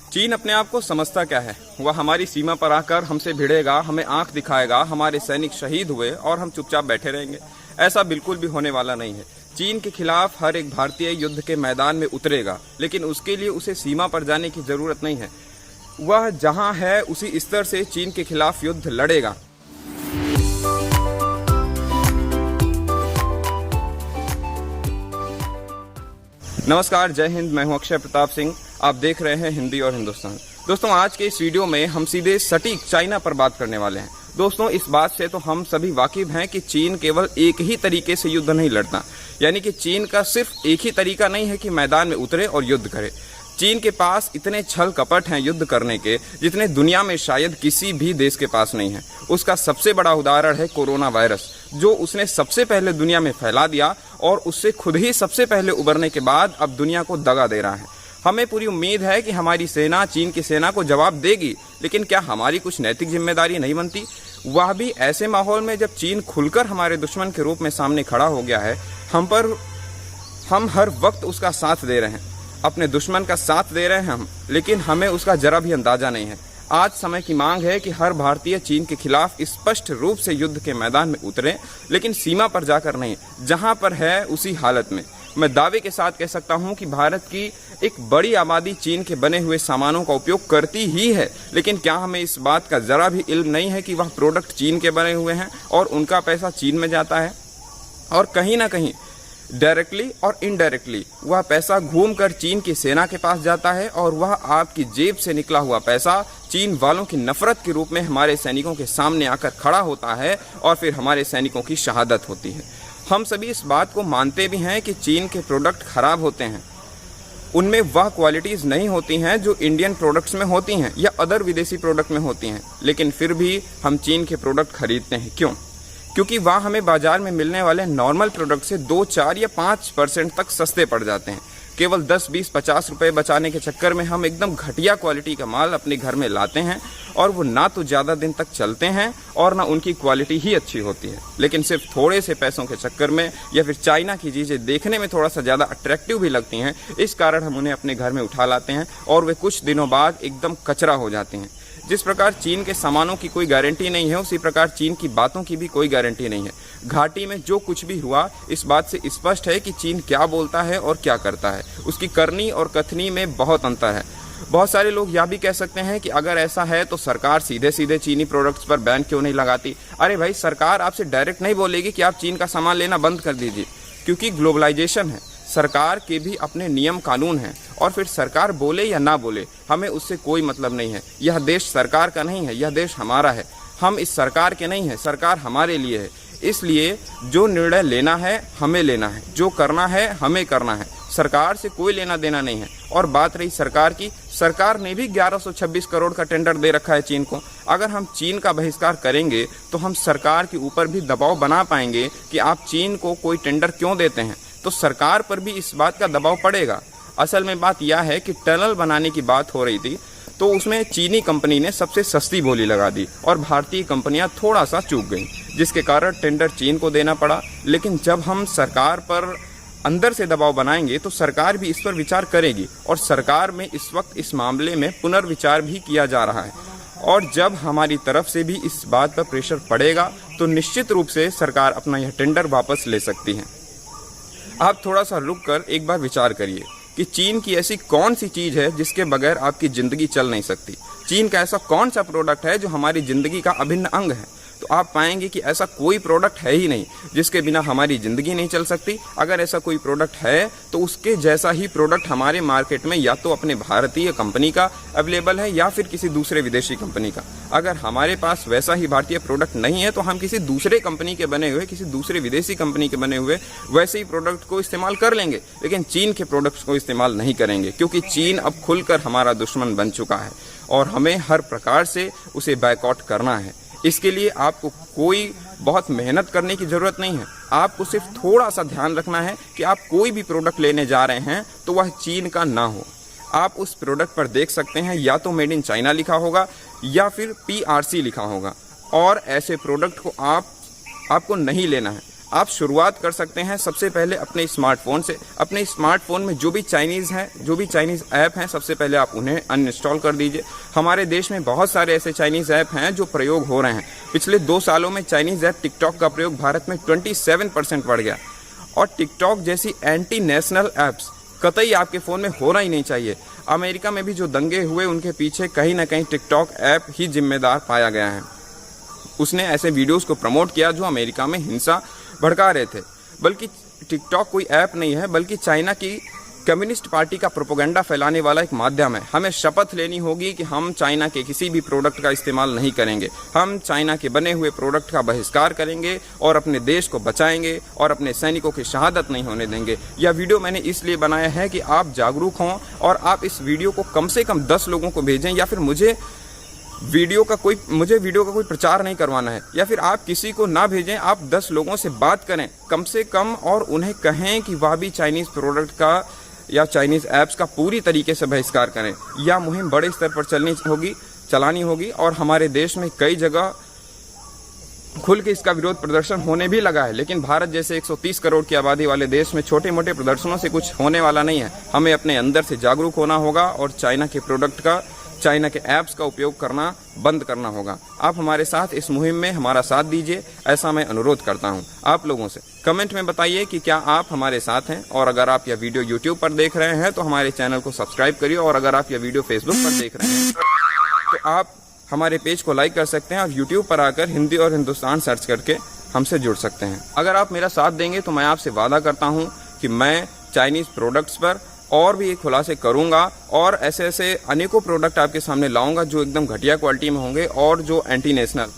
चीन अपने आप को समझता क्या है? वह हमारी सीमा पर आकर हमसे भिड़ेगा, हमें आंख दिखाएगा, हमारे सैनिक शहीद हुए और हम चुपचाप बैठे रहेंगे। ऐसा बिल्कुल भी होने वाला नहीं है। चीन के खिलाफ हर एक भारतीय युद्ध के मैदान में उतरेगा, लेकिन उसके लिए उसे सीमा पर जाने की जरूरत नहीं है। वह जहां है उसी स्तर से चीन के खिलाफ युद्ध लड़ेगा। नमस्कार, जय हिंद। मैं हूं अक्षय प्रताप सिंह। आप देख रहे हैं हिंदी और हिंदुस्तान। दोस्तों, आज के इस वीडियो में हम सीधे सटीक चाइना पर बात करने वाले हैं। दोस्तों, इस बात से तो हम सभी वाकिफ हैं कि चीन केवल एक ही तरीके से युद्ध नहीं लड़ता, यानी कि चीन का सिर्फ एक ही तरीका नहीं है कि मैदान में उतरे और युद्ध करे। चीन के पास इतने छल कपट हैं युद्ध करने के, जितने दुनिया में शायद किसी भी देश के पास नहीं है। उसका सबसे बड़ा उदाहरण है कोरोना वायरस, जो उसने सबसे पहले दुनिया में फैला दिया और उससे खुद ही सबसे पहले उबरने के बाद अब दुनिया को दगा दे रहा है। हमें पूरी उम्मीद है कि हमारी सेना चीन की सेना को जवाब देगी, लेकिन क्या हमारी कुछ नैतिक जिम्मेदारी नहीं बनती? वह भी ऐसे माहौल में जब चीन खुलकर हमारे दुश्मन के रूप में सामने खड़ा हो गया है। हम हर वक्त उसका साथ दे रहे हैं, अपने दुश्मन का साथ दे रहे हैं हम, लेकिन हमें उसका जरा भी अंदाजा नहीं है। आज समय की मांग है कि हर भारतीय चीन के खिलाफ स्पष्ट रूप से युद्ध के मैदान में उतरे, लेकिन सीमा पर जाकर नहीं, जहां पर है उसी हालत में। मैं दावे के साथ कह सकता हूं कि भारत की एक बड़ी आबादी चीन के बने हुए सामानों का उपयोग करती ही है, लेकिन क्या हमें इस बात का जरा भी इल्म नहीं है कि वह प्रोडक्ट चीन के बने हुए हैं और उनका पैसा चीन में जाता है? और कहीं ना कहीं डायरेक्टली और इनडायरेक्टली वह पैसा घूमकर चीन की सेना के पास जाता है और वह आपकी जेब से निकला हुआ पैसा चीन वालों की नफरत के रूप में हमारे सैनिकों के सामने आकर खड़ा होता है और फिर हमारे सैनिकों की शहादत होती है। हम सभी इस बात को मानते भी हैं कि चीन के प्रोडक्ट खराब होते हैं, उनमें वह क्वालिटीज़ नहीं होती हैं जो इंडियन प्रोडक्ट्स में होती हैं या अदर विदेशी प्रोडक्ट में होती हैं, लेकिन फिर भी हम चीन के प्रोडक्ट खरीदते हैं। क्यों? क्योंकि वह हमें बाजार में मिलने वाले नॉर्मल प्रोडक्ट से 2, 4 या 5% तक सस्ते पड़ जाते हैं। केवल 10, 20, 50 रुपए बचाने के चक्कर में हम एकदम घटिया क्वालिटी का माल अपने घर में लाते हैं और वो ना तो ज़्यादा दिन तक चलते हैं और ना उनकी क्वालिटी ही अच्छी होती है, लेकिन सिर्फ थोड़े से पैसों के चक्कर में या फिर चाइना की चीज़ें देखने में थोड़ा सा ज़्यादा अट्रैक्टिव भी लगती हैं, इस कारण हम उन्हें अपने घर में उठा लाते हैं और वे कुछ दिनों बाद एकदम कचरा हो जाते हैं। जिस प्रकार चीन के सामानों की कोई गारंटी नहीं है, उसी प्रकार चीन की बातों की भी कोई गारंटी नहीं है। घाटी में जो कुछ भी हुआ, इस बात से स्पष्ट है कि चीन क्या बोलता है और क्या करता है। उसकी करनी और कथनी में बहुत अंतर है। बहुत सारे लोग यह भी कह सकते हैं कि अगर ऐसा है तो सरकार सीधे सीधे चीनी प्रोडक्ट्स पर बैन क्यों नहीं लगाती? अरे भाई, सरकार आपसे डायरेक्ट नहीं बोलेगी कि आप चीन का सामान लेना बंद कर दीजिए, क्योंकि ग्लोबलाइजेशन है। सरकार के भी अपने नियम कानून हैं और फिर सरकार बोले या ना बोले, हमें उससे कोई मतलब नहीं है। यह देश सरकार का नहीं है, यह देश हमारा है। हम इस सरकार के नहीं है, सरकार हमारे लिए है। इसलिए जो निर्णय लेना है हमें लेना है, जो करना है हमें करना है। सरकार से कोई लेना देना नहीं है। और बात रही सरकार की, सरकार ने भी 1126 करोड़ का टेंडर दे रखा है चीन को। अगर हम चीन का बहिष्कार करेंगे तो हम सरकार के ऊपर भी दबाव बना पाएंगे कि आप चीन को कोई टेंडर क्यों देते हैं, तो सरकार पर भी इस बात का दबाव पड़ेगा। असल में बात यह है कि टनल बनाने की बात हो रही थी, तो उसमें चीनी कंपनी ने सबसे सस्ती बोली लगा दी और भारतीय कंपनियां थोड़ा सा चूक गईं, जिसके कारण टेंडर चीन को देना पड़ा। लेकिन जब हम सरकार पर अंदर से दबाव बनाएंगे तो सरकार भी इस पर विचार करेगी और सरकार में इस वक्त इस मामले में पुनर्विचार भी किया जा रहा है। और जब हमारी तरफ से भी इस बात पर प्रेशर पड़ेगा तो निश्चित रूप से सरकार अपना यह टेंडर वापस ले सकती है। आप थोड़ा सा रुक कर एक बार विचार करिए कि चीन की ऐसी कौन सी चीज़ है जिसके बगैर आपकी ज़िंदगी चल नहीं सकती। चीन का ऐसा कौन सा प्रोडक्ट है जो हमारी ज़िंदगी का अभिन्न अंग है? तो आप पाएंगे कि ऐसा कोई प्रोडक्ट है ही नहीं जिसके बिना हमारी ज़िंदगी नहीं चल सकती। अगर ऐसा कोई प्रोडक्ट है तो उसके जैसा ही प्रोडक्ट हमारे मार्केट में या तो अपने भारतीय कंपनी का अवेलेबल है या फिर किसी दूसरे विदेशी कंपनी का। अगर हमारे पास वैसा ही भारतीय प्रोडक्ट नहीं है तो हम किसी दूसरे कंपनी के बने हुए, किसी दूसरे विदेशी कंपनी के बने हुए वैसे ही प्रोडक्ट को इस्तेमाल कर लेंगे, लेकिन चीन के प्रोडक्ट्स को इस्तेमाल नहीं करेंगे, क्योंकि चीन अब खुलकर हमारा दुश्मन बन चुका है और हमें हर प्रकार से उसे बायकॉट करना है। इसके लिए आपको कोई बहुत मेहनत करने की ज़रूरत नहीं है। आपको सिर्फ थोड़ा सा ध्यान रखना है कि आप कोई भी प्रोडक्ट लेने जा रहे हैं तो वह चीन का ना हो। आप उस प्रोडक्ट पर देख सकते हैं या तो मेड इन चाइना लिखा होगा या फिर PRC लिखा होगा, और ऐसे प्रोडक्ट को आपको नहीं लेना है। आप शुरुआत कर सकते हैं सबसे पहले अपने स्मार्टफोन से। अपने स्मार्टफोन में जो भी चाइनीज़ ऐप हैं, सबसे पहले आप उन्हें अनइंस्टॉल कर दीजिए। हमारे देश में बहुत सारे ऐसे चाइनीज़ ऐप हैं जो प्रयोग हो रहे हैं। पिछले 2 सालों में चाइनीज़ ऐप टिकटॉक का प्रयोग भारत में 27% बढ़ गया। और टिकटॉक जैसी एंटी नेशनल ऐप्स कतई आपके फ़ोन में होना ही नहीं चाहिए। अमेरिका में भी जो दंगे हुए उनके पीछे कहीं ना कहीं टिकटॉक ऐप ही जिम्मेदार पाया गया है। उसने ऐसे वीडियोस को प्रमोट किया जो अमेरिका में हिंसा भड़का रहे थे। बल्कि टिकटॉक कोई ऐप नहीं है, बल्कि चाइना की कम्युनिस्ट पार्टी का प्रोपेगेंडा फैलाने वाला एक माध्यम है। हमें शपथ लेनी होगी कि हम चाइना के किसी भी प्रोडक्ट का इस्तेमाल नहीं करेंगे। हम चाइना के बने हुए प्रोडक्ट का बहिष्कार करेंगे और अपने देश को बचाएंगे और अपने सैनिकों की शहादत नहीं होने देंगे। यह वीडियो मैंने इसलिए बनाया है कि आप जागरूक हों और आप इस वीडियो को कम से कम 10 लोगों को भेजें, या फिर मुझे वीडियो का कोई प्रचार नहीं करवाना है, या फिर आप किसी को ना भेजें, आप 10 लोगों से बात करें कम से कम और उन्हें कहें कि वह भी चाइनीज़ प्रोडक्ट का या चाइनीज़ ऐप्स का पूरी तरीके से बहिष्कार करें। यह मुहिम बड़े स्तर पर चलानी होगी और हमारे देश में कई जगह खुल के इसका विरोध प्रदर्शन होने भी लगा है। लेकिन भारत जैसे 130 करोड़ की आबादी वाले देश में छोटे मोटे प्रदर्शनों से कुछ होने वाला नहीं है। हमें अपने अंदर से जागरूक होना होगा और चाइना के प्रोडक्ट का, चाइना के ऐप्स का उपयोग करना बंद करना होगा। आप हमारे साथ इस मुहिम में हमारा साथ दीजिए, ऐसा मैं अनुरोध करता हूं आप लोगों से। कमेंट में बताइए कि क्या आप हमारे साथ हैं, और अगर आप यह वीडियो YouTube पर देख रहे हैं तो हमारे चैनल को सब्सक्राइब करिए, और अगर आप यह वीडियो Facebook पर देख रहे हैं तो आप हमारे पेज को लाइक कर सकते हैं। आप YouTube पर आकर हिंदी और हिंदुस्तान सर्च करके हमसे जुड़ सकते हैं। अगर आप मेरा साथ देंगे तो मैं आपसे वादा करता हूँ कि मैं चाइनीज़ प्रोडक्ट्स पर और भी खुलासे करूंगा और ऐसे अनेकों प्रोडक्ट आपके सामने लाऊंगा जो एकदम घटिया क्वालिटी में होंगे और जो एंटी नेशनल।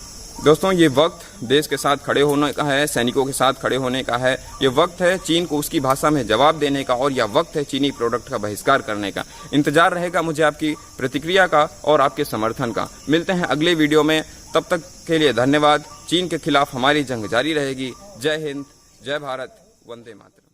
दोस्तों, ये वक्त देश के साथ खड़े होने का है, सैनिकों के साथ खड़े होने का है। ये वक्त है चीन को उसकी भाषा में जवाब देने का, और यह वक्त है चीनी प्रोडक्ट का बहिष्कार करने का। इंतजार रहेगा मुझे आपकी प्रतिक्रिया का और आपके समर्थन का। मिलते हैं अगले वीडियो में, तब तक के लिए धन्यवाद। चीन के खिलाफ हमारी जंग जारी रहेगी। जय हिंद, जय भारत, वंदे मातरम।